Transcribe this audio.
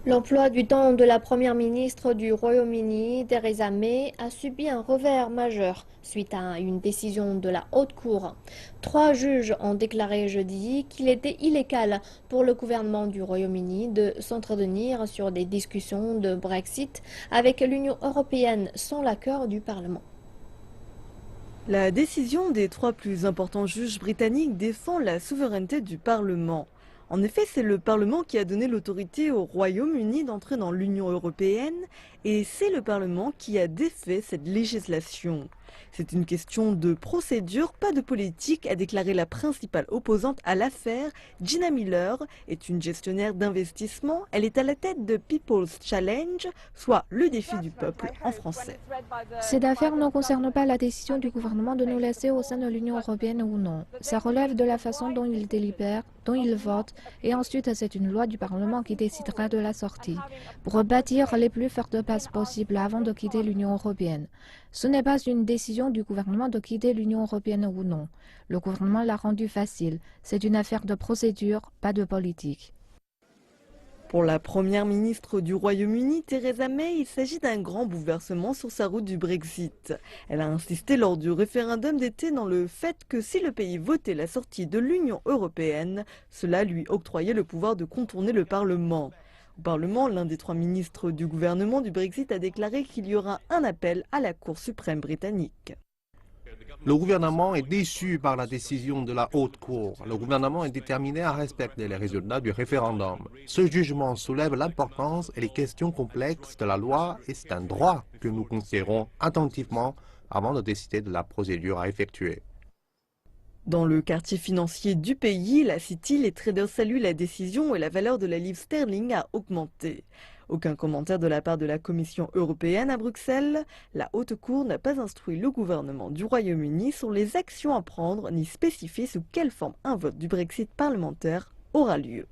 L'emploi du temps de la première ministre du Royaume-Uni, Theresa May, a subi un revers majeur suite à une décision de la Haute Cour. 3 juges ont déclaré jeudi qu'il était illégal pour le gouvernement du Royaume-Uni de s'entretenir sur des discussions de Brexit avec l'Union européenne sans l'accord du Parlement. La décision des 3 plus importants juges britanniques défend la souveraineté du Parlement. En effet, c'est le Parlement qui a donné l'autorité au Royaume-Uni d'entrer dans l'Union européenne et c'est le Parlement qui a défait cette législation. C'est une question de procédure, pas de politique, a déclaré la principale opposante à l'affaire. Gina Miller est une gestionnaire d'investissement. Elle est à la tête de People's Challenge, soit le défi du peuple en français. Cette affaire ne concerne pas la décision du gouvernement de nous laisser au sein de l'Union européenne ou non. Ça relève de la façon dont il délibère, dont il vote, et ensuite c'est une loi du Parlement qui décidera de la sortie, pour bâtir les plus fortes bases possibles avant de quitter l'Union européenne. Ce n'est pas une décision du gouvernement de quitter l'Union européenne ou non. Le gouvernement l'a rendu facile. C'est une affaire de procédure, pas de politique. Pour la première ministre du Royaume-Uni, Theresa May, il s'agit d'un grand bouleversement sur sa route du Brexit. Elle a insisté lors du référendum d'été dans le fait que si le pays votait la sortie de l'Union européenne, cela lui octroyait le pouvoir de contourner le Parlement. Au Parlement, l'un des 3 ministres du gouvernement du Brexit a déclaré qu'il y aura un appel à la Cour suprême britannique. Le gouvernement est déçu par la décision de la Haute Cour. Le gouvernement est déterminé à respecter les résultats du référendum. Ce jugement soulève l'importance et les questions complexes de la loi et c'est un droit que nous considérons attentivement avant de décider de la procédure à effectuer. Dans le quartier financier du pays, la City, les traders saluent la décision et la valeur de la livre sterling a augmenté. Aucun commentaire de la part de la Commission européenne à Bruxelles. La Haute Cour n'a pas instruit le gouvernement du Royaume-Uni sur les actions à prendre ni spécifié sous quelle forme un vote du Brexit parlementaire aura lieu.